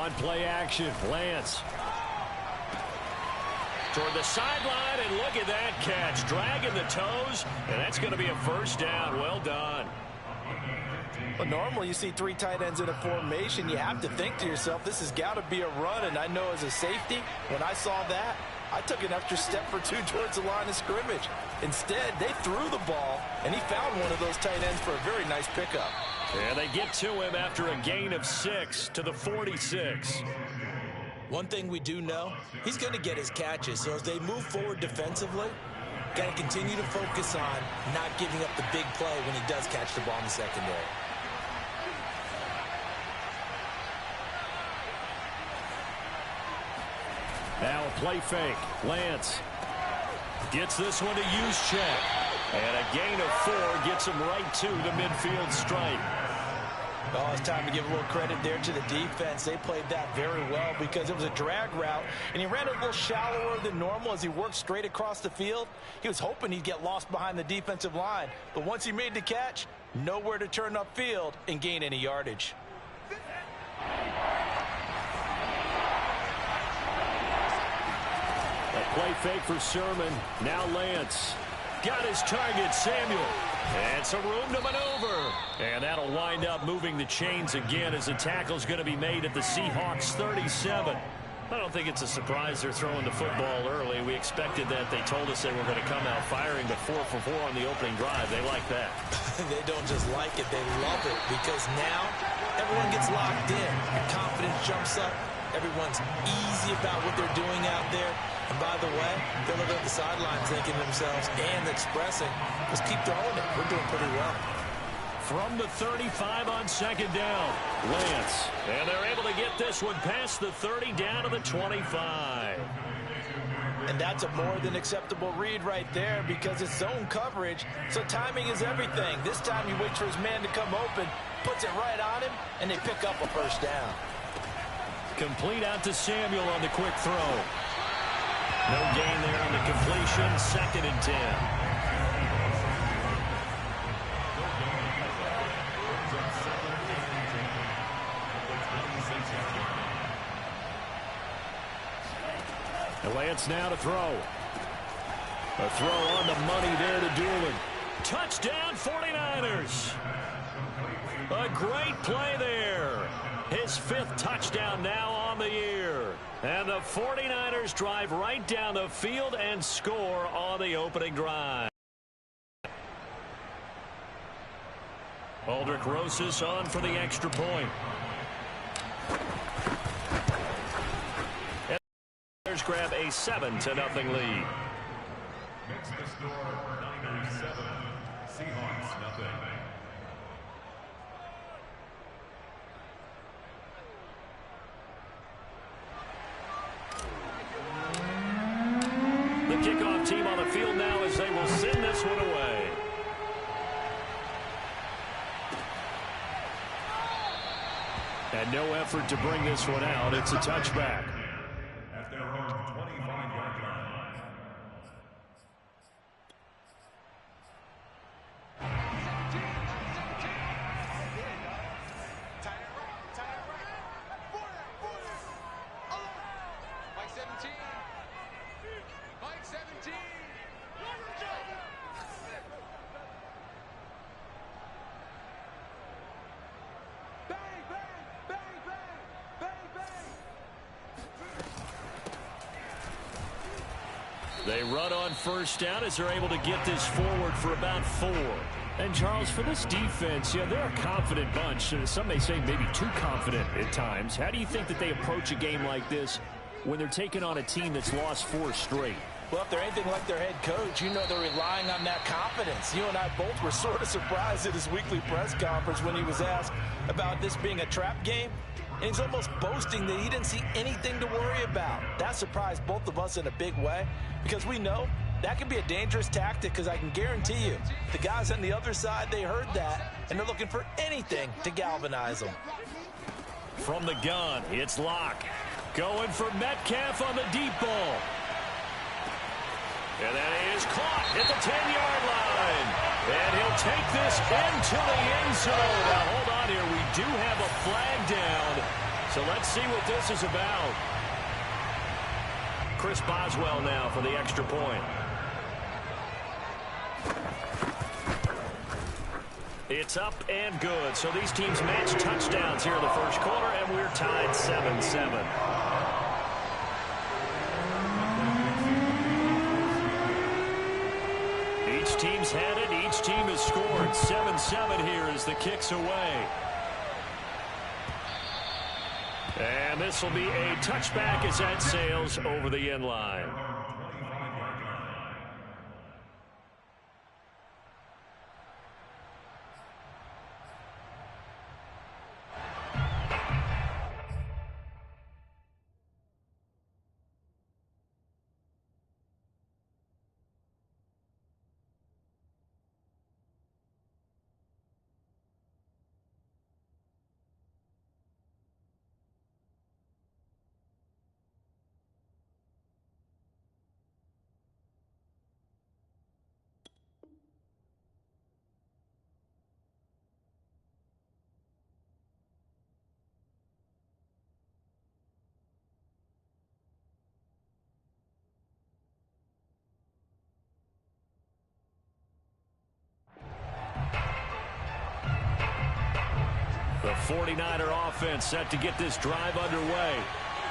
On play action, Lance. Toward the sideline, and look at that catch. Dragging the toes, and that's going to be a first down. Well done. Well, normally you see three tight ends in a formation. You have to think to yourself, this has got to be a run. And I know as a safety, when I saw that, I took an extra step or two towards the line of scrimmage. Instead, they threw the ball, and he found one of those tight ends for a very nice pickup. And they get to him after a gain of 6 to the 46. One thing we do know, he's going to get his catches. So as they move forward defensively, got to continue to focus on not giving up the big play when he does catch the ball in the secondary. Now a play fake. Lance gets this one to Juszczyk. And a gain of 4 gets him right to the midfield stripe. Oh, it's time to give a little credit there to the defense. They played that very well because it was a drag route, and he ran it a little shallower than normal as he worked straight across the field. He was hoping he'd get lost behind the defensive line, but once he made the catch, nowhere to turn upfield and gain any yardage. A play fake for Sherman. Now Lance. Got his target, Samuel. And some room to maneuver. And that'll wind up moving the chains again as the tackle's going to be made at the Seahawks 37. I don't think it's a surprise they're throwing the football early. We expected that. They told us they were going to come out firing the 4 for 4 on the opening drive. They like that. They don't just like it, they love it, because now everyone gets locked in. Your confidence jumps up. Everyone's easy about what they're doing out there. And by the way, they're looking at the sidelines thinking to themselves and expressing, let's keep throwing it. We're doing pretty well. From the 35 on second down, Lance. And they're able to get this one past the 30 down to the 25. And that's a more than acceptable read right there because it's zone coverage, so timing is everything. This time he waits for his man to come open, puts it right on him, and they pick up a first down. Complete out to Samuel on the quick throw. No gain there on the completion. 2nd and 10. And Lance now to throw. A throw on the money there to Doolin. Touchdown 49ers. A great play there. His 5th touchdown now on the year. And the 49ers drive right down the field and score on the opening drive. Aldrich Rosas on for the extra point. And the Niners grab a 7-0 lead. Makes the score Niners 7, Seahawks nothing. The kickoff team on the field now as they will send this one away. And no effort to bring this one out. It's a touchback. At their own 25-yard line. They run on first down as they're able to get this forward for about 4. And, Charles, for this defense, they're a confident bunch. Some may say maybe too confident at times. How do you think that they approach a game like this when they're taking on a team that's lost 4 straight? Well, if they're anything like their head coach, they're relying on that confidence. You and I both were sort of surprised at his weekly press conference when he was asked about this being a trap game. And he's almost boasting that he didn't see anything to worry about. That surprised both of us in a big way because we know that can be a dangerous tactic because I can guarantee you the guys on the other side, they heard that, and they're looking for anything to galvanize them. From the gun, it's Locke. Going for Metcalf on the deep ball. And that is caught at the 10-yard line. And he'll take this into the end zone. Now, hold on here. We do have a flag down. So let's see what this is about. Chris Boswell now for the extra point. It's up and good. So these teams match touchdowns here in the first quarter, and we're tied 7-7. Each team's had it. Each team has scored. 7-7 here as the kick's away. And this will be a touchback as that sails over the end line. The 49er offense set to get this drive underway.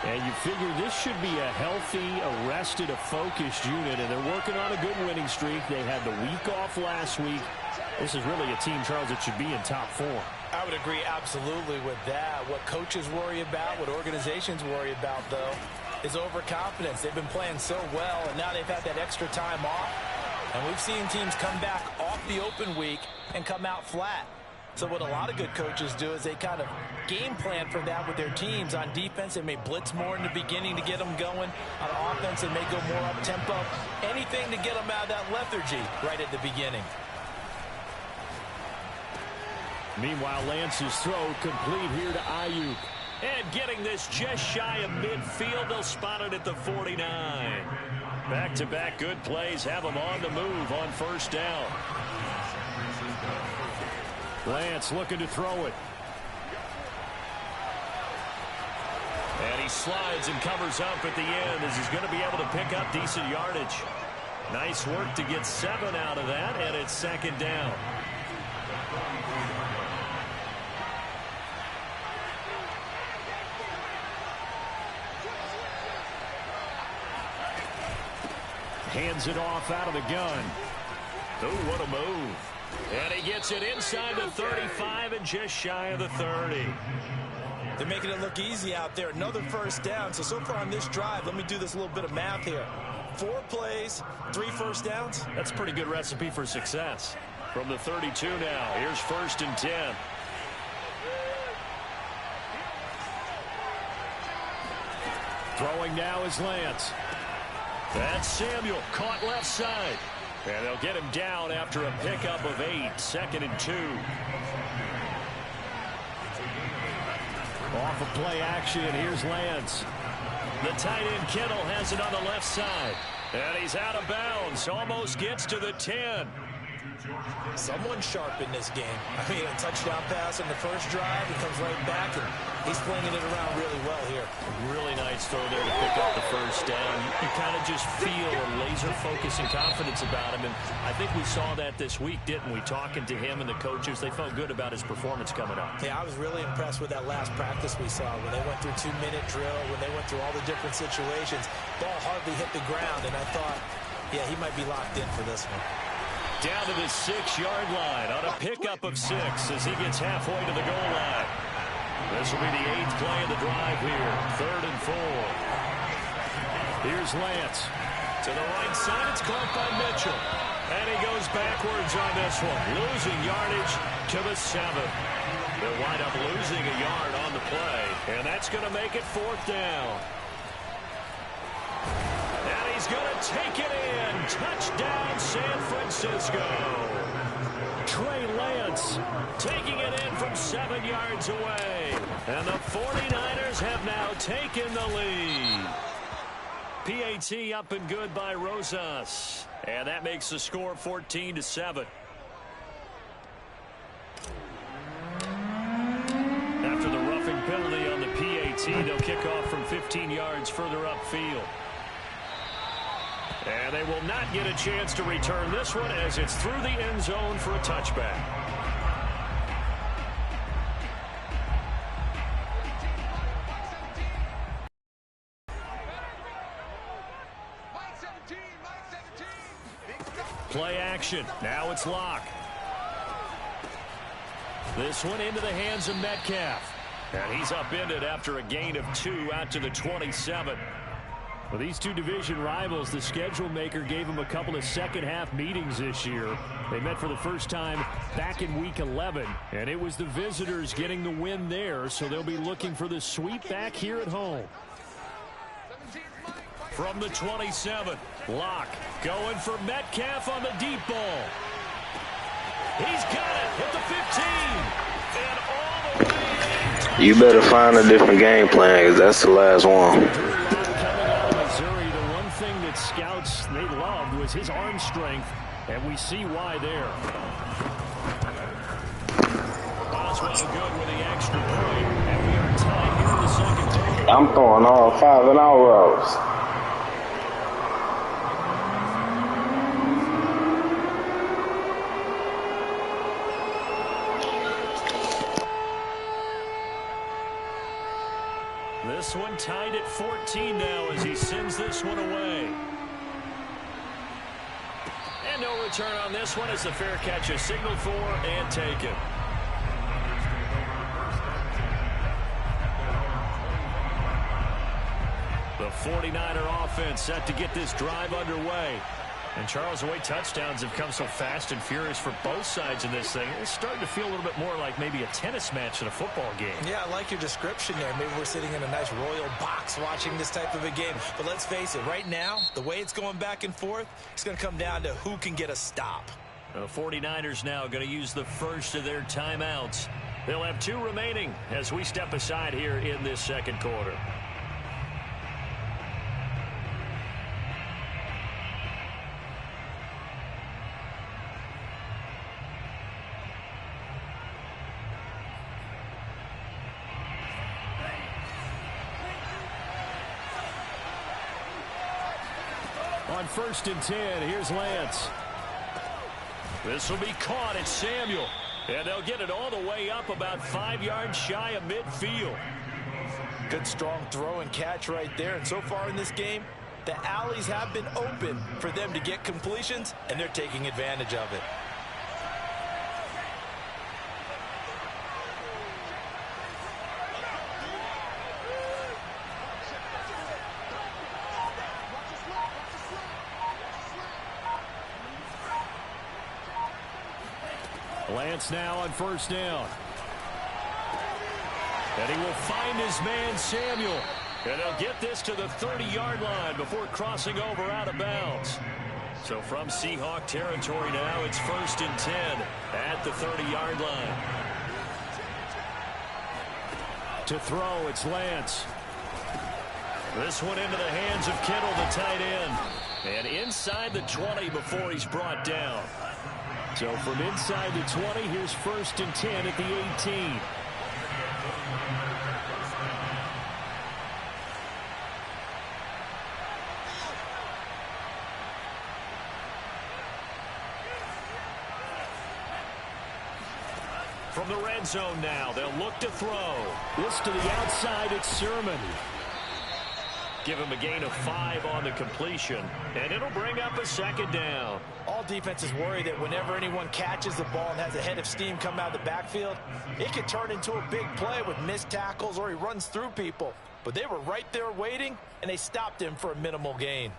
And you figure this should be a healthy, arrested, a focused unit, and they're working on a good winning streak. They had the week off last week. This is really a team, Charles, that should be in top form. I would agree absolutely with that. What coaches worry about, what organizations worry about, though, is overconfidence. They've been playing so well, and now they've had that extra time off. And we've seen teams come back off the open week and come out flat. So what a lot of good coaches do is they kind of game plan for that with their teams. On defense, they may blitz more in the beginning to get them going. On offense, they may go more up-tempo. Anything to get them out of that lethargy right at the beginning. Meanwhile, Lance's throw complete here to Ayuk. And getting this just shy of midfield, they'll spot it at the 49. Back-to-back good plays have them on the move on first down. Lance looking to throw it. And he slides and covers up at the end as he's going to be able to pick up decent yardage. Nice work to get 7 out of that, and it's second down. Hands it off out of the gun. Oh, what a move. And he gets it inside the 35 and just shy of the 30. They're making it look easy out there. Another first down. So far on this drive, let me do this little bit of math here. 4 plays, 3 first downs. That's a pretty good recipe for success. From the 32 now, here's 1st and 10. Throwing now is Lance. That's Samuel, caught left side. And they'll get him down after a pickup of 8, 2nd and 2. Off of play action, here's Lance. The tight end Kittle has it on the left side. And he's out of bounds, almost gets to the 10. Someone sharp in this game. I mean, a touchdown pass in the first drive. He comes right back, and he's flinging it around really well here. Really nice throw there to pick up the first down. You kind of just feel a laser focus and confidence about him, and I think we saw that this week, didn't we? Talking to him and the coaches, they felt good about his performance coming up. Yeah, I was really impressed with that last practice we saw when they went through 2-minute drill, when they went through all the different situations. Ball hardly hit the ground, and I thought, yeah, he might be locked in for this one. Down to the 6-yard line on a pickup of 6 as he gets halfway to the goal line. This will be the 8th play of the drive here. 3rd and 4. Here's Lance. To the right side, it's caught by Mitchell. And he goes backwards on this one. Losing yardage to the 7. They'll wind up losing a yard on the play. And that's going to make it 4th down. And he's going to take it in. Touchdown, San Francisco. Trey Lance taking it in from 7 yards away. And the 49ers have now taken the lead. PAT up and good by Rosas. And that makes the score 14-7. After the roughing penalty on the PAT, see they'll kick off from 15 yards further upfield. And they will not get a chance to return this one as it's through the end zone for a touchback. Play action. Now it's Locke. This one into the hands of Metcalf. And he's upended after a gain of 2 out to the 27. Well, these two division rivals, the schedule maker gave them a couple of second-half meetings this year. They met for the first time back in Week 11, and it was the visitors getting the win there, so they'll be looking for the sweep back here at home. From the 27, Locke going for Metcalf on the deep ball. He's got it at the 15. And all the way in. You better find a different game plan, because that's the last one. Coming out of Missouri, the one thing that scouts they loved was his arm strength, and we see why there. Boswell good with the extra point, and we are tied here in the second quarter. I'm throwing all 5 in our rows. This one tied at 14 now as he sends this one away. And no return on this one as the fair catch is signaled for and taken. The 49er offense set to get this drive underway. And Charles, the way touchdowns have come so fast and furious for both sides in this thing, it's starting to feel a little bit more like maybe a tennis match in a football game. Yeah, I like your description there. Maybe we're sitting in a nice royal box watching this type of a game. But let's face it, right now, the way it's going back and forth, it's going to come down to who can get a stop. The 49ers now going to use the first of their timeouts. They'll have 2 remaining as we step aside here in this second quarter. On 1st and 10, here's Lance. This will be caught at Samuel. And they'll get it all the way up about 5 yards shy of midfield. Good strong throw and catch right there. And so far in this game, the alleys have been open for them to get completions, and they're taking advantage of it. Lance now on 1st down. And he will find his man Samuel. And he'll get this to the 30-yard line before crossing over out of bounds. So from Seahawk territory now, it's 1st and 10 at the 30-yard line. To throw, it's Lance. This one into the hands of Kittle, the tight end. And inside the 20 before he's brought down. So from inside the 20, here's 1st and 10 at the 18. From the red zone now, they'll look to throw. This to the outside, it's Sermon. Give him a gain of 5 on the completion, and it'll bring up a 2nd down. All defenses worry that whenever anyone catches the ball and has a head of steam come out of the backfield, it could turn into a big play with missed tackles or he runs through people. But they were right there waiting, and they stopped him for a minimal gain.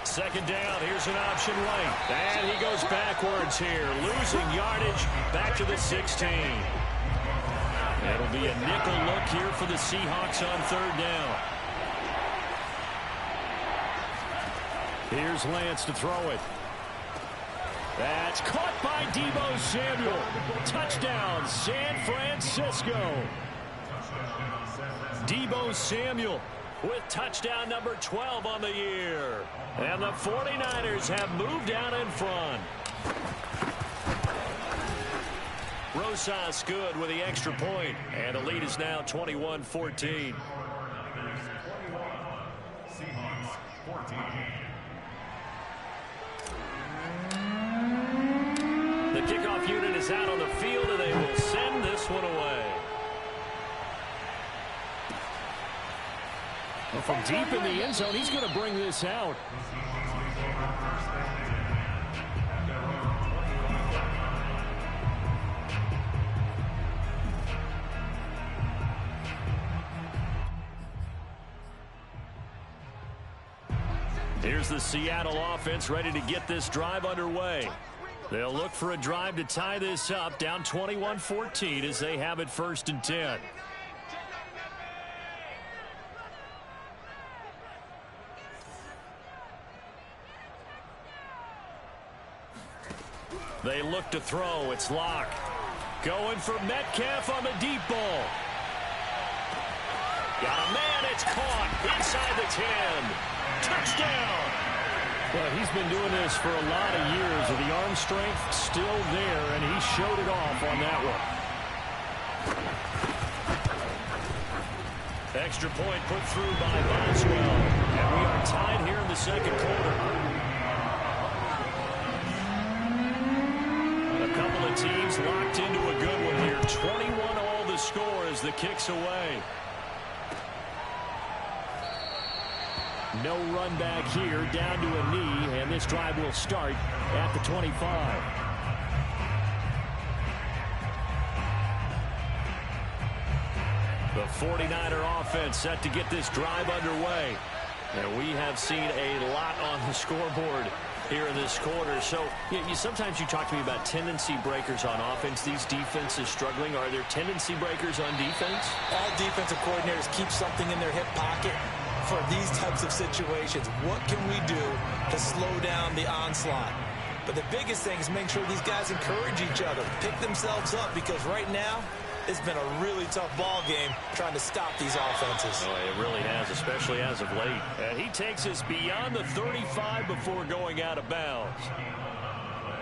Second down, here's an option right. And he goes backwards here, losing yardage back to the 16. It'll be a nickel look here for the Seahawks on 3rd down. Here's Lance to throw it. That's caught by Deebo Samuel. Touchdown, San Francisco. Deebo Samuel with touchdown number 12 on the year. And the 49ers have moved out in front. Rosas good with the extra point, and the lead is now 21-14. The kickoff unit is out on the field, and they will send this one away. Well, from deep in the end zone, he's going to bring this out. Here's the Seattle offense ready to get this drive underway. They'll look for a drive to tie this up, down 21-14 as they have it 1st and 10. They look to throw. It's Locke. Going for Metcalf on the deep ball. Got a man. It's caught inside the 10. Touchdown. Well, he's been doing this for a lot of years, with the arm strength still there, and he showed it off on that one. Extra point put through by Boswell. And we are tied here in the second quarter. A couple of teams locked into a good one here. 21 all the score as the kick's away. No run back here, down to a knee, and this drive will start at the 25. The 49er offense set to get this drive underway. And we have seen a lot on the scoreboard here in this quarter. So sometimes you talk to me about tendency breakers on offense. These defenses struggling. Are there tendency breakers on defense? All defensive coordinators keep something in their hip pocket for these types of situations. What can we do to slow down the onslaught? But the biggest thing is make sure these guys encourage each other, pick themselves up, because right now it's been a really tough ball game trying to stop these offenses. Oh, it really has, especially as of late. And he takes us beyond the 35 before going out of bounds.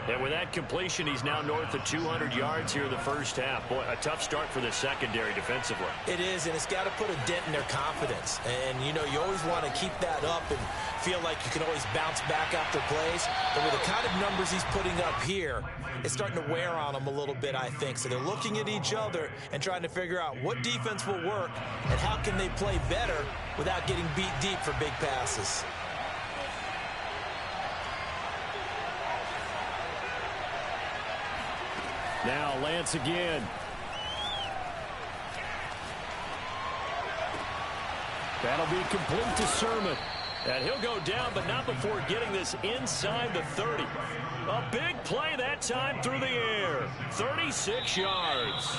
And with that completion, he's now north of 200 yards here in the first half. Boy, a tough start for the secondary defensively. It is, and it's got to put a dent in their confidence. And, you know, you always want to keep that up and feel like you can always bounce back after plays. But with the kind of numbers he's putting up here, it's starting to wear on them a little bit, I think. So they're looking at each other and trying to figure out what defense will work and how can they play better without getting beat deep for big passes. Now Lance again. That'll be complete to Sermon. And he'll go down, but not before getting this inside the 30. A big play that time through the air. 36 yards.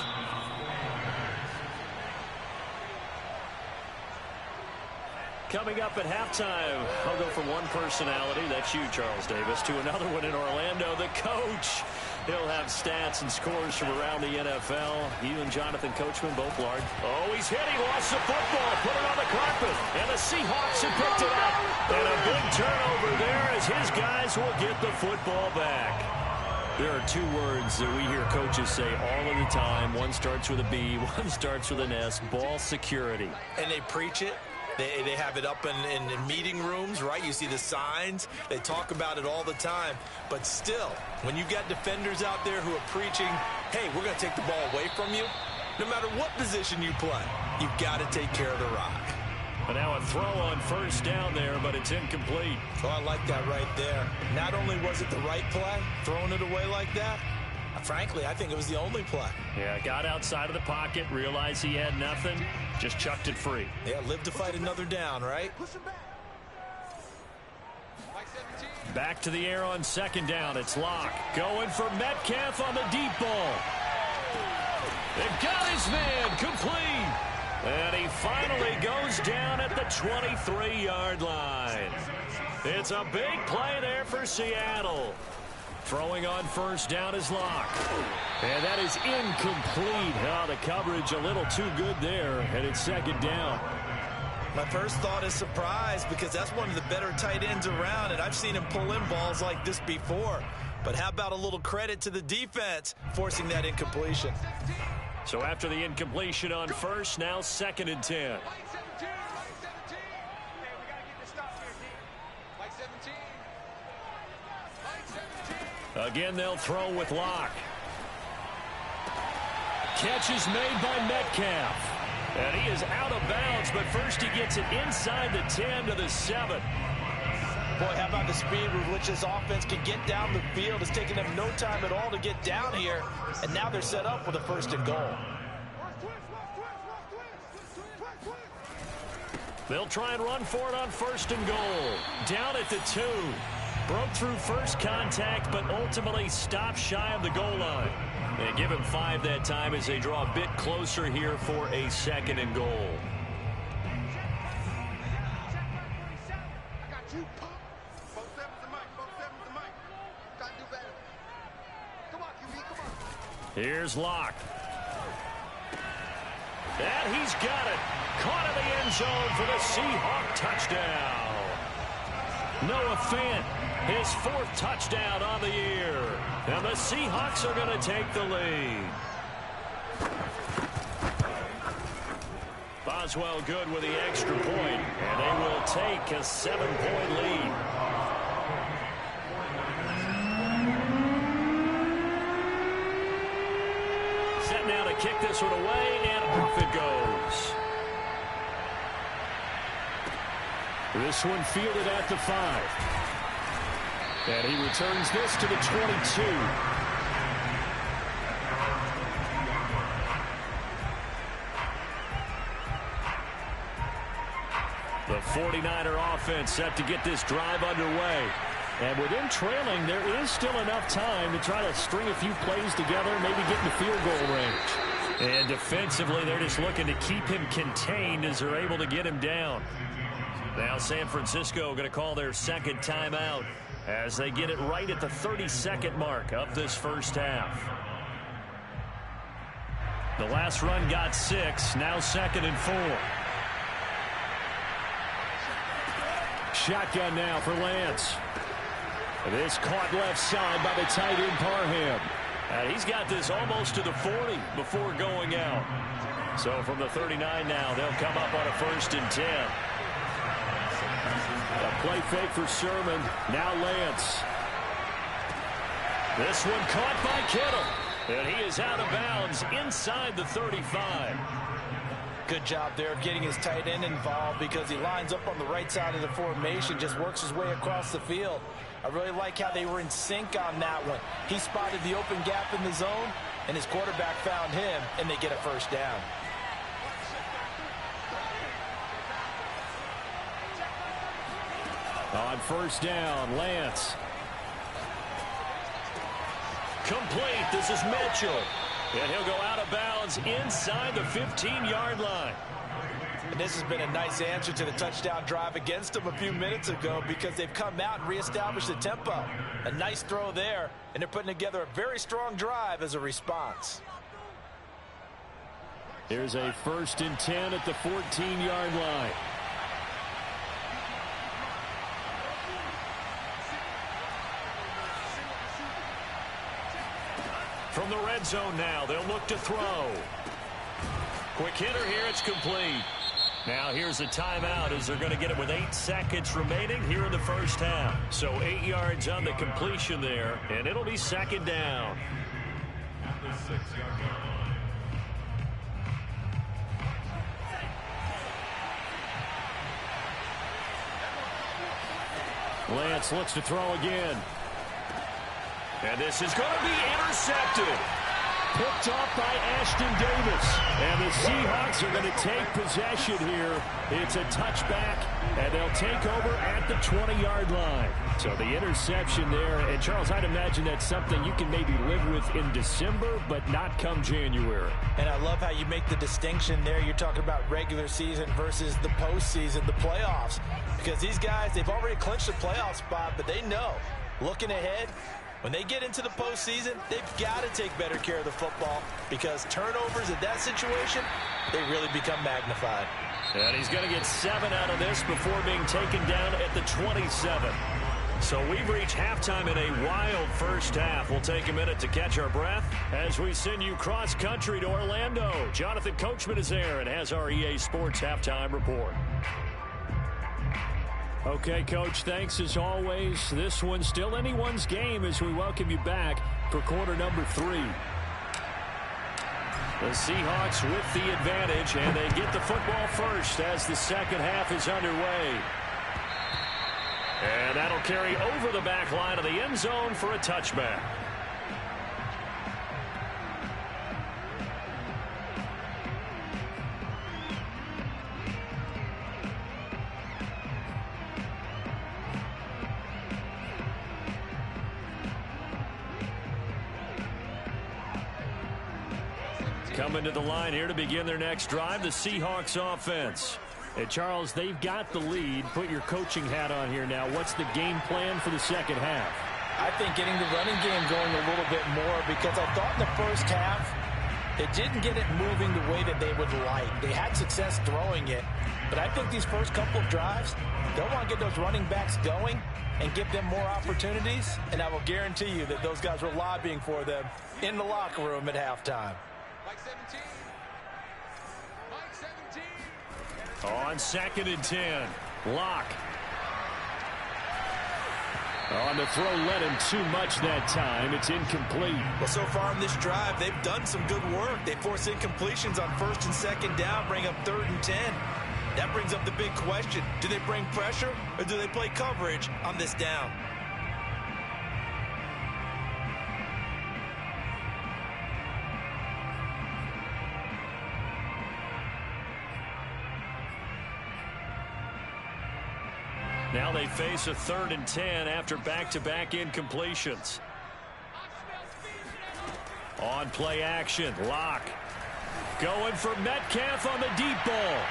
Coming up at halftime, I'll go from one personality, that's you, Charles Davis, to another one in Orlando, the coach. He'll have stats and scores from around the NFL. You and Jonathan Coachman both large. Oh, he's hit. He lost the football. Put it on the carpet. And the Seahawks have picked it up. And a big turnover there as his guys will get the football back. There are two words that we hear coaches say all of the time. One starts with a B, one starts with an S. Ball security. And they preach it. They have it up in meeting rooms, right? You see the signs. They talk about it all the time. But still, when you got defenders out there who are preaching, hey, we're going to take the ball away from you, no matter what position you play, you've got to take care of the rock. But now a throw on first down there, but it's incomplete. So I like that right there. Not only was it the right play, throwing it away like that, frankly, I think it was the only play. Yeah, got outside of the pocket, realized he had nothing, just chucked it free. Yeah, live to fight another down, right? Back to the air on second down. It's Locke going for Metcalf on the deep ball. They've got his man complete. And he finally goes down at the 23-yard line. It's a big play there for Seattle. Throwing on first down is Locke. And that is incomplete. Oh, the coverage a little too good there, and it's second down. My first thought is surprise because that's one of the better tight ends around, and I've seen him pull in balls like this before. But how about a little credit to the defense forcing that incompletion? So after the incompletion on first, now 2nd and 10. Again, they'll throw with Locke. Catch is made by Metcalf. And he is out of bounds, but first he gets it inside the 10 to the 7. Boy, how about the speed with which this offense can get down the field? It's taken them no time at all to get down here, and now they're set up with a 1st and goal. They'll try and run for it on 1st and goal. Down at the 2. Broke through first contact, but ultimately stopped shy of the goal line. And give him 5 that time as they draw a bit closer here for a 2nd and goal. Here's Locke. And he's got it. Caught in the end zone for the Seahawk touchdown. Noah Fant, his 4th touchdown on the year. And the Seahawks are going to take the lead. Boswell good with the extra point, and they will take a 7-point lead. Set now to kick this one away, and off it goes. This one fielded at the 5. And he returns this to the 22. The 49er offense set to get this drive underway. And with them trailing, there is still enough time to try to string a few plays together, maybe get in the field goal range. And defensively, they're just looking to keep him contained as they're able to get him down. Now San Francisco going to call their 2nd timeout as they get it right at the 32nd mark of this first half. The last run got 6, now 2nd and 4. Shotgun now for Lance. This caught left side by the tight end Parham. And he's got this almost to the 40 before going out. So from the 39 now, they'll come up on a 1st and 10. A play fake for Sherman. Now Lance. This one caught by Kittle. And he is out of bounds inside the 35. Good job there of getting his tight end involved because he lines up on the right side of the formation, just works his way across the field. I really like how they were in sync on that one. He spotted the open gap in the zone, and his quarterback found him, and they get a 1st down. On 1st down, Lance. Complete. This is Mitchell. And he'll go out of bounds inside the 15-yard line. And this has been a nice answer to the touchdown drive against them a few minutes ago because they've come out and reestablished the tempo. A nice throw there, and they're putting together a very strong drive as a response. Here's a 1st and 10 at the 14-yard line. From the red zone now, they'll look to throw. Quick hitter here, it's complete. Now here's a timeout as they're going to get it with 8 seconds remaining here in the first half. So 8 yards on the completion there, and it'll be 2nd down. At the 6-yard line. Lance looks to throw again. And this is going to be intercepted. Picked off by Ashton Davis. And the Seahawks are going to take possession here. It's a touchback, and they'll take over at the 20-yard line. So the interception there. And, Charles, I'd imagine that's something you can maybe live with in December, but not come January. And I love how you make the distinction there. You're talking about regular season versus the postseason, the playoffs. Because these guys, they've already clinched a playoff spot, but they know, looking ahead, when they get into the postseason, they've got to take better care of the football because turnovers in that situation, they really become magnified. And he's going to get 7 out of this before being taken down at the 27. So we've reached halftime in a wild first half. We'll take a minute to catch our breath as we send you cross-country to Orlando. Jonathan Coachman is there and has our EA Sports halftime report. Okay, Coach, thanks as always. This one's still anyone's game as we welcome you back for quarter number 3. The Seahawks with the advantage, and they get the football first as the second half is underway. And that'll carry over the back line of the end zone for a touchback. Coming to the line here to begin their next drive, the Seahawks offense. Hey, Charles, they've got the lead. Put your coaching hat on here now. What's the game plan for the second half? I think getting the running game going a little bit more, because I thought in the first half they didn't get it moving the way that they would like. They had success throwing it, but I think these first couple of drives, they'll want to get those running backs going and give them more opportunities, and I will guarantee you that those guys were lobbying for them in the locker room at halftime. On 2nd and 10, Locke. On the throw, led him too much that time. It's incomplete. Well, so far in this drive, they've done some good work. They force incompletions on 1st and 2nd down, bring up 3rd and 10. That brings up the big question. Do they bring pressure or do they play coverage on this down? Now they face a 3rd and 10 after back-to-back incompletions. On play action, Locke going for Metcalf on the deep ball.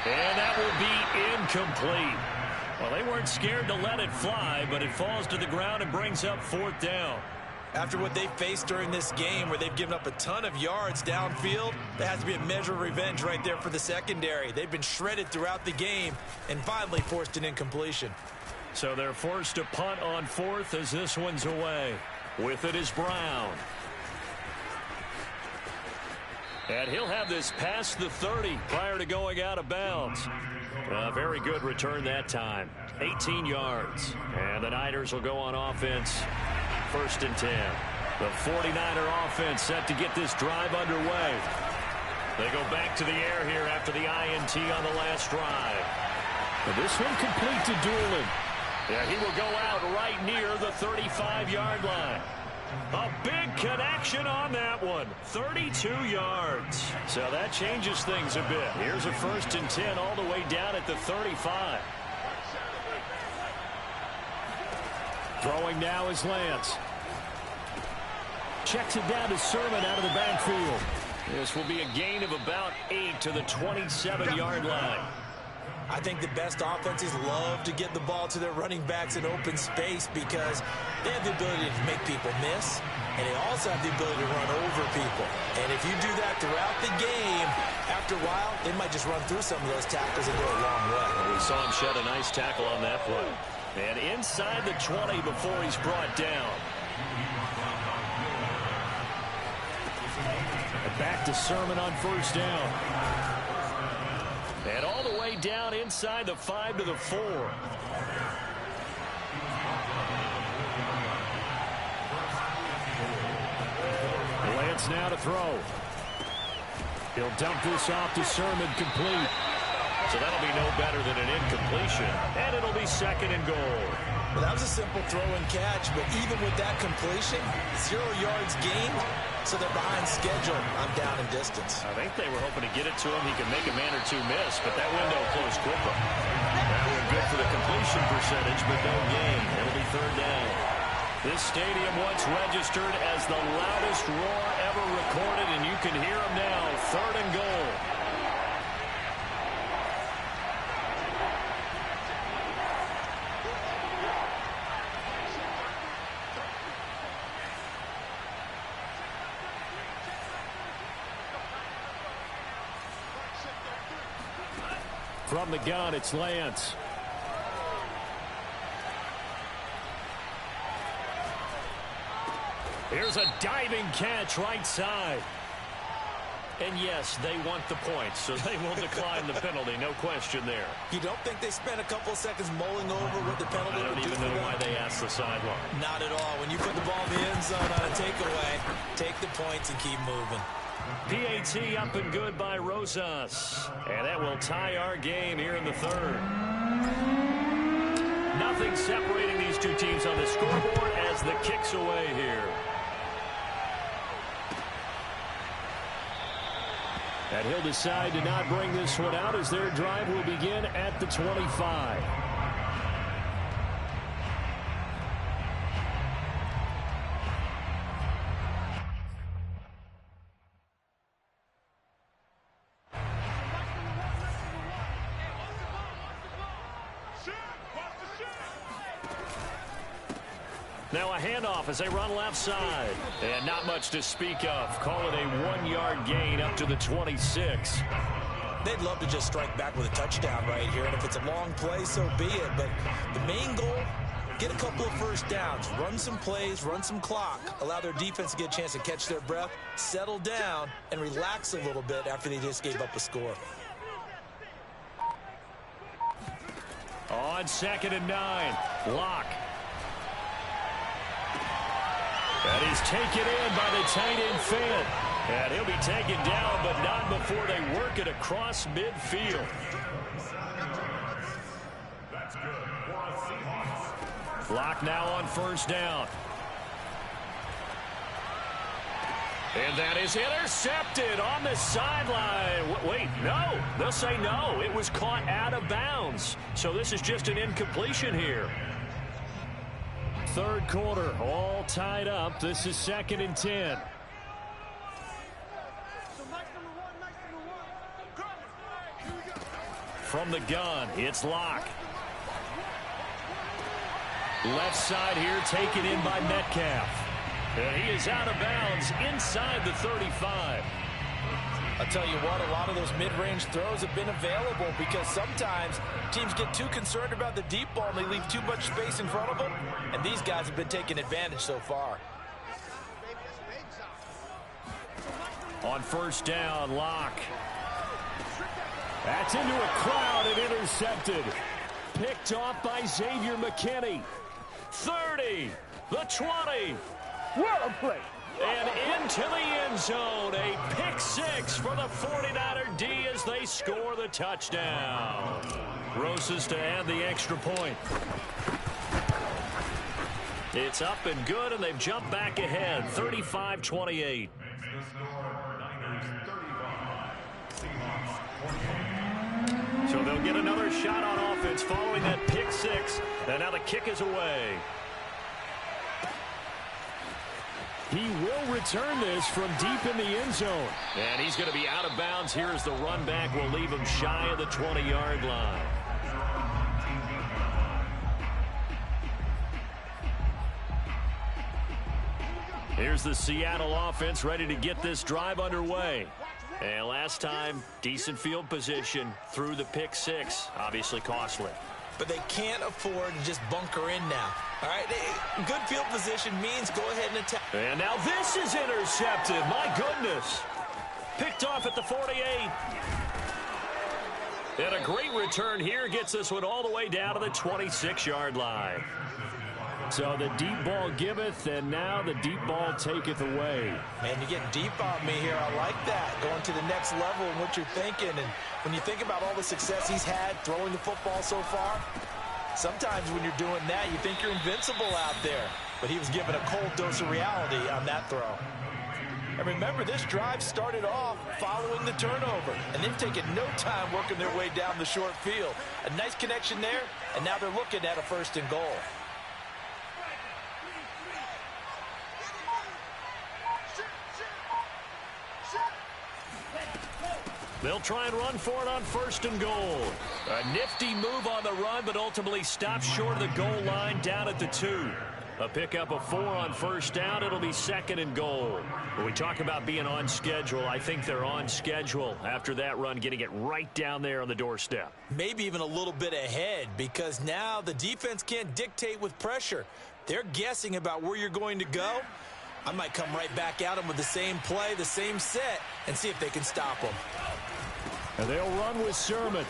And that will be incomplete. Well, they weren't scared to let it fly, but it falls to the ground and brings up 4th down. After what they faced during this game where they've given up a ton of yards downfield, there has to be a measure of revenge right there for the secondary. They've been shredded throughout the game and finally forced an incompletion. So they're forced to punt on 4th as this one's away. With it is Brown. And he'll have this past the 30 prior to going out of bounds. A very good return that time. 18 yards. And the Niners will go on offense. 1st and 10. The 49er offense set to get this drive underway. They go back to the air here after the INT on the last drive. And this one complete to Doolin. Yeah, he will go out right near the 35-yard line. A big connection on that one. 32 yards. So that changes things a bit. Here's a 1st and 10 all the way down at the 35. Throwing now is Lance. Checks it down to Sermon out of the backfield. This will be a gain of about 8 to the 27-yard line. I think the best offenses love to get the ball to their running backs in open space because they have the ability to make people miss, and they also have the ability to run over people. And if you do that throughout the game, after a while, they might just run through some of those tackles and go a long way. Well, we saw him shed a nice tackle on that play. And inside the 20 before he's brought down. And back to Sermon on 1st down. And all the way down inside the 5 to the 4. Lance now to throw. He'll dump this off to Sermon, complete. So that'll be no better than an incompletion. And it'll be 2nd and goal. Well, that was a simple throw and catch, but even with that completion, 0 yards gained, so they're behind schedule on down and distance. I think they were hoping to get it to him. He could make a man or two miss, but that window closed quickly. That was good for the completion percentage, but no gain. It'll be 3rd down. This stadium once registered as the loudest roar ever recorded, and you can hear him now. 3rd and goal. From the gun, it's Lance. Here's a diving catch right side. And yes, they want the points, so they will decline the penalty. No question there. You don't think they spent a couple of seconds mulling over what the penalty would do? I don't even know why they asked the sideline. Not at all. When you put the ball in the end zone on a takeaway, take the points and keep moving. PAT up and good by Rosas. And that will tie our game here in the third. Nothing separating these two teams on the scoreboard as the kick's away here. And he'll decide to not bring this one out as their drive will begin at the 25. Now a handoff as they run left side. And not much to speak of. Call it a 1-yard gain up to the 26. They'd love to just strike back with a touchdown right here. And if it's a long play, so be it. But the main goal, get a couple of first downs. Run some plays, run some clock. Allow their defense to get a chance to catch their breath, settle down, and relax a little bit after they just gave up a score. On 2nd and 9, Locke. And he's taken in by the tight end Fant. And he'll be taken down, but not before they work it across midfield. Locke now on 1st down. And that is intercepted on the sideline. Wait, no. They'll say no. It was caught out of bounds. So this is just an incompletion here. 3rd quarter, all tied up. This is 2nd and 10. From the gun, it's Locke. Left side here taken in by Metcalf. And he is out of bounds inside the 35. I'll tell you what, a lot of those mid-range throws have been available because sometimes teams get too concerned about the deep ball and they leave too much space in front of them. And these guys have been taking advantage so far. On 1st down, Locke. That's into a crowd and intercepted. Picked off by Xavier McKinney. 30, the 20. What a play. And into the end zone. A pick 6 for the 49er D as they score the touchdown. Rosas to add the extra point. It's up and good, and they've jumped back ahead, 35-28. So they'll get another shot on offense following that pick 6, and now the kick is away. He will return this from deep in the end zone. And he's going to be out of bounds here as the run back will leave him shy of the 20-yard line. Here's the Seattle offense ready to get this drive underway. And last time, decent field position through the pick 6. Obviously costly. But they can't afford to just bunker in now. All right, good field position means go ahead and attack. And now this is intercepted. My goodness. Picked off at the 48. And a great return here gets this one all the way down to the 26-yard line. So the deep ball giveth, and now the deep ball taketh away. Man, you're getting deep on me here. I like that. Going to the next level in what you're thinking. And when you think about all the success he's had throwing the football so far, sometimes when you're doing that, you think you're invincible out there. But he was given a cold dose of reality on that throw. And remember, this drive started off following the turnover. And they've taken no time working their way down the short field. A nice connection there, and now they're looking at a 1st and goal. They'll try and run for it on 1st and goal. A nifty move on the run, but ultimately stopped short of the goal line down at the 2. A pickup of 4 on first down. It'll be 2nd and goal. When we talk about being on schedule, I think they're on schedule after that run, getting it right down there on the doorstep. Maybe even a little bit ahead, because now the defense can't dictate with pressure. They're guessing about where you're going to go. I might come right back at them with the same play, the same set, and see if they can stop them. And they'll run with Sermon.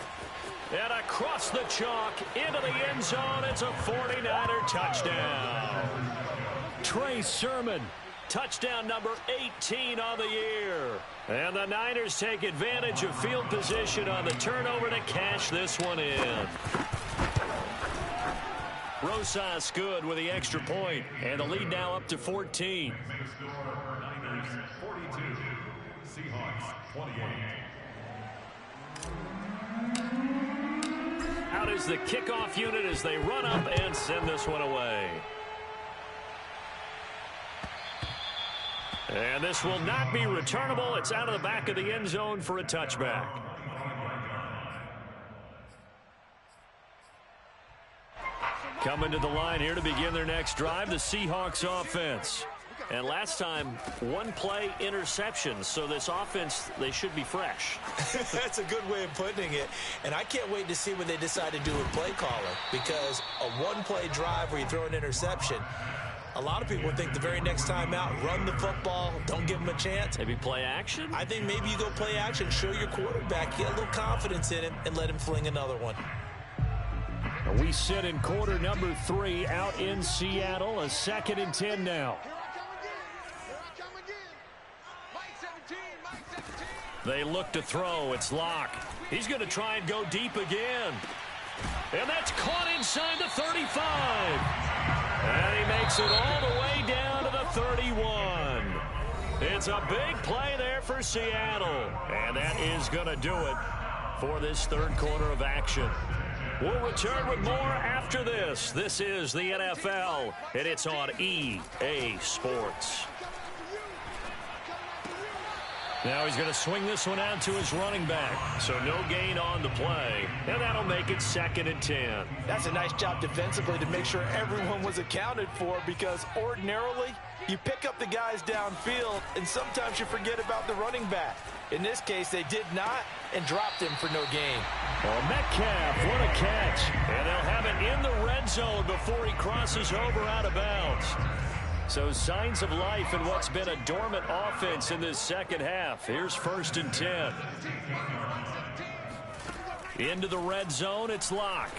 And across the chalk into the end zone. It's a 49er touchdown. Trey Sermon, touchdown number 18 on the year. And the Niners take advantage of field position on the turnover to cash this one in. Rosas good with the extra point, and the lead now up to 14. Niners 42, Seahawks 28. Out is the kickoff unit as they run up and send this one away. And this will not be returnable. It's out of the back of the end zone for a touchback. Coming to the line here to begin their next drive, the Seahawks offense. And last time, 1 play interception. So this offense, they should be fresh. That's a good way of putting it. And I can't wait to see what they decide to do with play caller. Because a 1-play drive where you throw an interception, a lot of people think the very next time out, run the football, don't give them a chance. Maybe play action? I think maybe you go play action, show your quarterback, get a little confidence in him, and let him fling another one. We sit in quarter number 3 out in Seattle. A 2nd and 10 now. They look to throw. It's Locke. He's going to try and go deep again. And that's caught inside the 35. And he makes it all the way down to the 31. It's a big play there for Seattle. And that is going to do it for this third quarter of action. We'll return with more after this. This is the NFL, and it's on EA Sports. Now he's going to swing this one out to his running back. So no gain on the play. And that'll make it 2nd and 10. That's a nice job defensively to make sure everyone was accounted for, because ordinarily you pick up the guys downfield and sometimes you forget about the running back. In this case, they did not and dropped him for no gain. Oh, Metcalf, what a catch. And they'll have it in the red zone before he crosses over out of bounds. So signs of life in what's been a dormant offense in this second half. Here's 1st and 10. Into the red zone, it's Locke.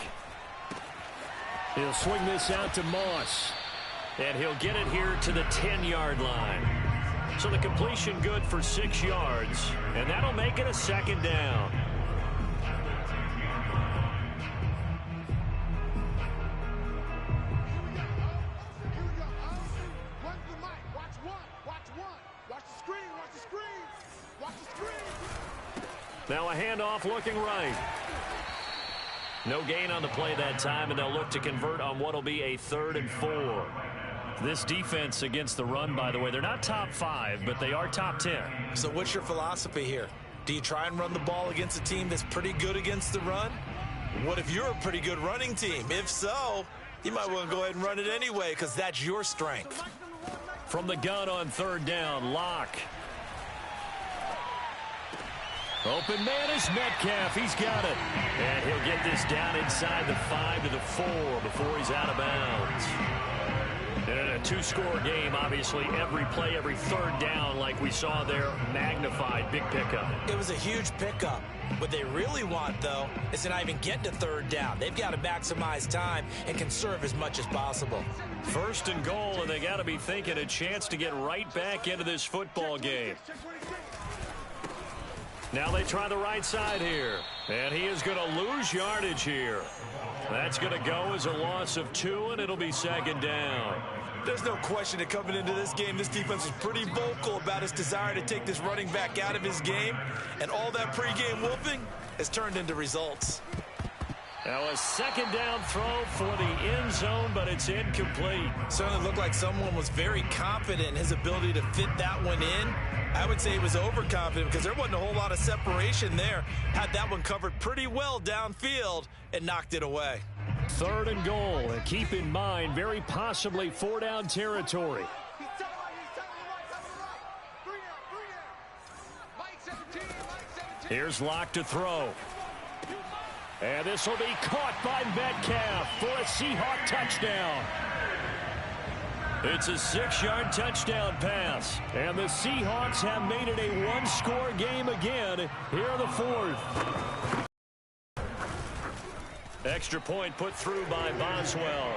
He'll swing this out to Moss. And he'll get it here to the 10-yard line. So the completion good for 6 yards. And that'll make it a 2nd down. Now a handoff looking right. No gain on the play that time, and they'll look to convert on what will be a 3rd and 4. This defense against the run, by the way, they're not top 5, but they are top 10. So what's your philosophy here? Do you try and run the ball against a team that's pretty good against the run? What if you're a pretty good running team? If so, you might want to go ahead and run it anyway, because that's your strength. From the gun on 3rd down, Locke. Open man is Metcalf. He's got it. And he'll get this down inside the 5 to the 4 before he's out of bounds. And in a 2-score game, obviously, every play, every 3rd down, like we saw there, magnified. Big pickup. It was a huge pickup. What they really want, though, is to not even get to 3rd down. They've got to maximize time and conserve as much as possible. 1st and goal, and they got to be thinking a chance to get right back into this football game. Now they try the right side here. And he is going to lose yardage here. That's going to go as a loss of 2, and it'll be 2nd down. There's no question that coming into this game, this defense was pretty vocal about its desire to take this running back out of his game. And all that pregame whooping has turned into results. Now a 2nd down throw for the end zone, but it's incomplete. Certainly looked like someone was very confident in his ability to fit that one in. I would say he was overconfident because there wasn't a whole lot of separation there. Had that one covered pretty well downfield and knocked it away. 3rd and goal, and keep in mind, very possibly 4-down territory. Here's Locke to throw. And this will be caught by Metcalf for a Seahawk touchdown. It's a 6-yard touchdown pass. And the Seahawks have made it a one-score game again here in the 4th. Extra point put through by Boswell.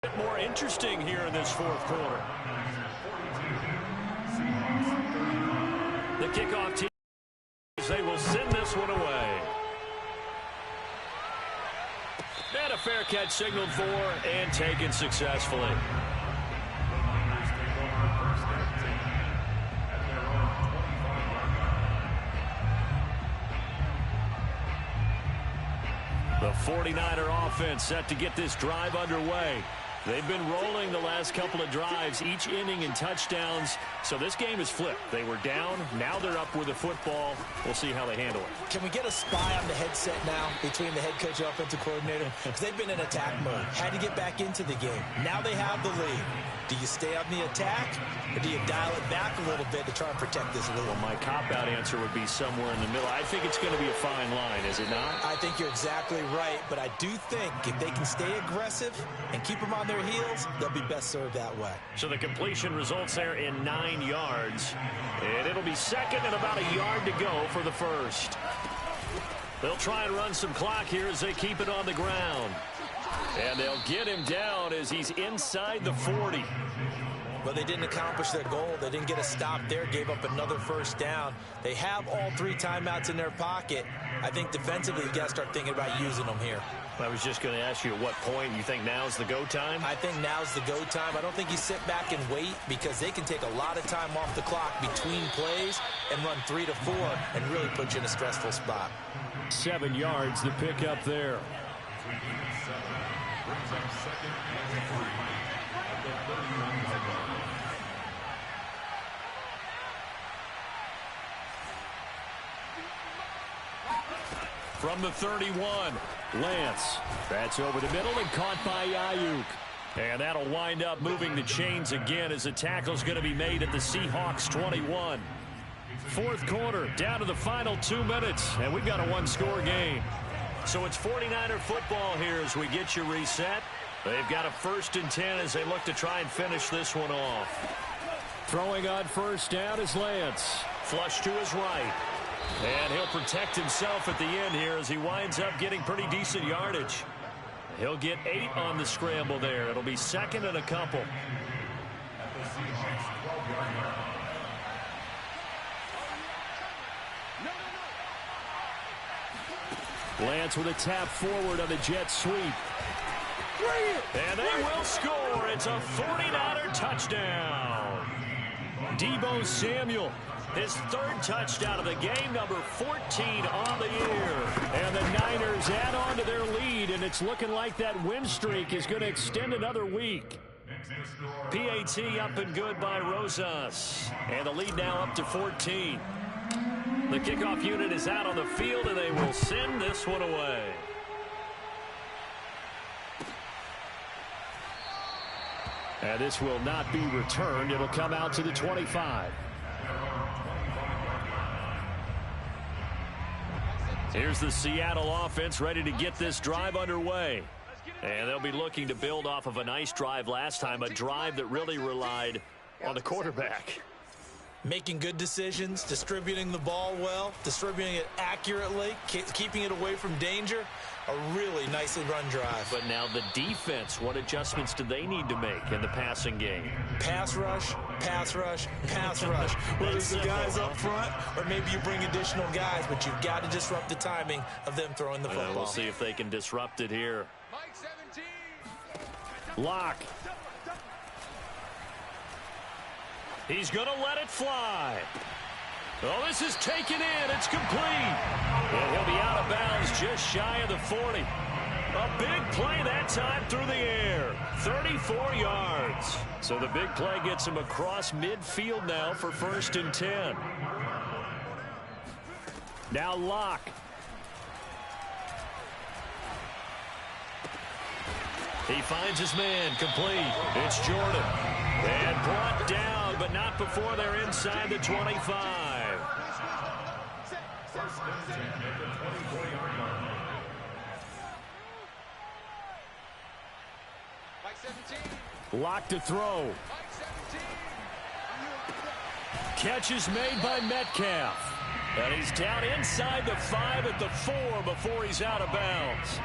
A bit more interesting here in this 4th quarter. The kickoff team, they will send this one away. And a fair catch signaled for and taken successfully. The 49er offense set to get this drive underway. They've been rolling the last couple of drives, each inning in touchdowns. So this game is flipped. They were down. Now they're up with the football. We'll see how they handle it. Can we get a spy on the headset now between the head coach and offensive coordinator? Because they've been in attack mode. Had to get back into the game. Now they have the lead. Do you stay on the attack, or do you dial it back a little bit to try and protect this lead? Well, my cop-out answer would be somewhere in the middle. I think it's going to be a fine line, is it not? I think you're exactly right, but I do think if they can stay aggressive and keep them on their heels, they'll be best served that way. So the completion results there in 9 yards, and it'll be second and about a yard to go for the first. They'll try and run some clock here as they keep it on the ground. And they'll get him down as he's inside the 40. Well, they didn't accomplish their goal. They didn't get a stop there, gave up another first down. They have all 3 timeouts in their pocket. I think defensively, you got to start thinking about using them here. I was just going to ask you at what point you think now's the go time? I think now's the go time. I don't think you sit back and wait, because they can take a lot of time off the clock between plays and run 3 to 4 and really put you in a stressful spot. 7 yards to pick up there. From the 31, Lance. That's over the middle and caught by Ayuk. And that'll wind up moving the chains again as the tackle's going to be made at the Seahawks 21. 4th quarter, down to the final 2 minutes, and we've got a one-score game. So it's 49er football here as we get you reset. They've got a 1st and 10 as they look to try and finish this one off. Throwing on 1st down is Lance. Flush to his right. And he'll protect himself at the end here as he winds up getting pretty decent yardage. He'll get 8 on the scramble there. It'll be 2nd and a couple. Lance with a tap forward on the jet sweep. And they will score. It's a 49er touchdown. Deebo Samuel, his 3rd touchdown of the game, number 14 on the year. And the Niners add on to their lead, and it's looking like that win streak is going to extend another week. PAT up and good by Rosas. And the lead now up to 14. The kickoff unit is out on the field, and they will send this one away. And this will not be returned. It'll come out to the 25. Here's the Seattle offense ready to get this drive underway. And they'll be looking to build off of a nice drive last time, a drive that really relied on the quarterback. Making good decisions, distributing the ball well, distributing it accurately, keeping it away from danger. A really nicely run drive. But now the defense, what adjustments do they need to make in the passing game? Pass rush, pass rush, pass rush. Whether it's the guys up front or maybe you bring additional guys, but you've got to disrupt the timing of them throwing the football. We'll see if they can disrupt it here. Locke. He's going to let it fly. Oh, this is taken in. It's complete. And he'll be out of bounds just shy of the 40. A big play that time through the air. 34 yards. So the big play gets him across midfield now for 1st and 10. Now Locke. He finds his man, complete. It's Jordan. And brought down, but not before they're inside the 25. Lock to throw. Catch is made by Metcalf. And he's down inside the 5 at the 4 before he's out of bounds.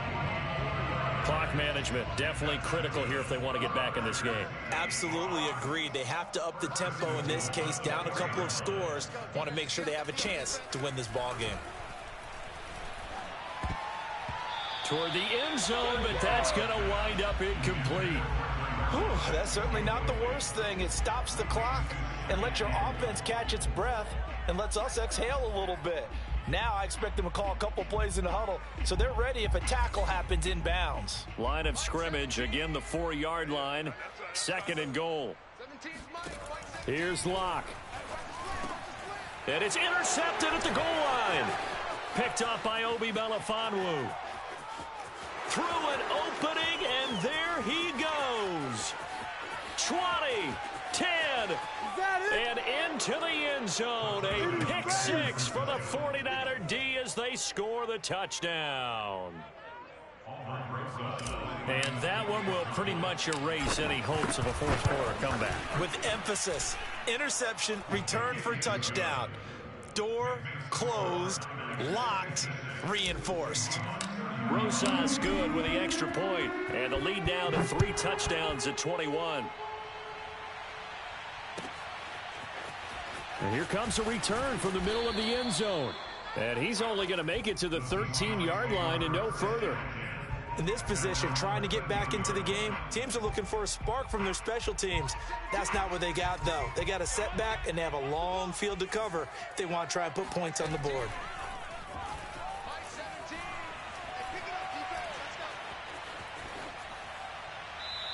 Clock management definitely critical here if they want to get back in this game. Absolutely agreed. They have to up the tempo in this case, down a couple of scores. Want to make sure they have a chance to win this ball game. Toward the end zone, but that's going to wind up incomplete. Whew, that's certainly not the worst thing. It stops the clock and lets your offense catch its breath and lets us exhale a little bit. Now I expect them to call a couple plays in the huddle, so they're ready if a tackle happens inbounds. Line of scrimmage, again the 4-yard line, 2nd and goal. Here's Locke. And it's intercepted at the goal line. Picked up by Obi Melifonwu. Through an opening, and there he goes. 20, 10, and into the end zone. A pick 6 for the 49er D as they score the touchdown. And that one will pretty much erase any hopes of a fourth-quarter comeback. With emphasis, interception, return for touchdown. Door closed, locked, reinforced. Rosas good with the extra point, and the lead now to 3 touchdowns at 21. And here comes a return from the middle of the end zone. And he's only going to make it to the 13-yard line and no further. In this position, trying to get back into the game, teams are looking for a spark from their special teams. That's not what they got, though. They got a setback, and they have a long field to cover if they want to try and put points on the board.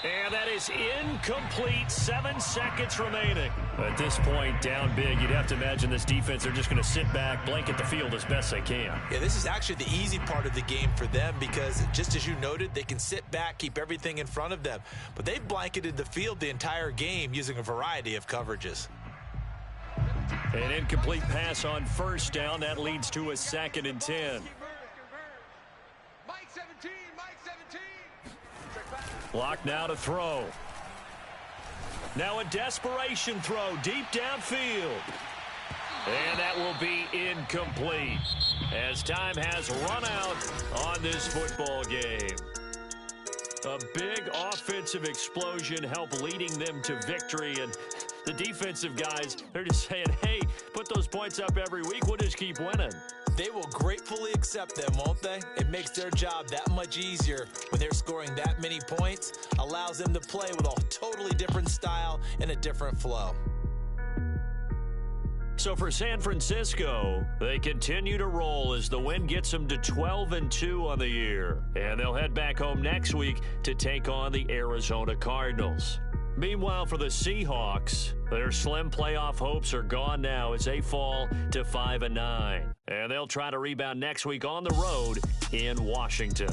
And that is incomplete. 7 seconds remaining. At this point, down big, you'd have to imagine this defense, they're just going to sit back, blanket the field as best they can. Yeah, this is actually the easy part of the game for them because, just as you noted, they can sit back, keep everything in front of them. But they've blanketed the field the entire game using a variety of coverages. An incomplete pass on first down. That leads to a 2nd and 10. Lock now to throw. Now a desperation throw deep downfield. And that will be incomplete as time has run out on this football game. A big offensive explosion helped leading them to victory. And the defensive guys, they're just saying, hey, put those points up every week. We'll just keep winning. They will gratefully accept them, won't they? It makes their job that much easier when they're scoring that many points. Allows them to play with a totally different style and a different flow. So for San Francisco, they continue to roll as the win gets them to 12-2 on the year. And they'll head back home next week to take on the Arizona Cardinals. Meanwhile, for the Seahawks, their slim playoff hopes are gone now as they fall to 5-9. And they'll try to rebound next week on the road in Washington.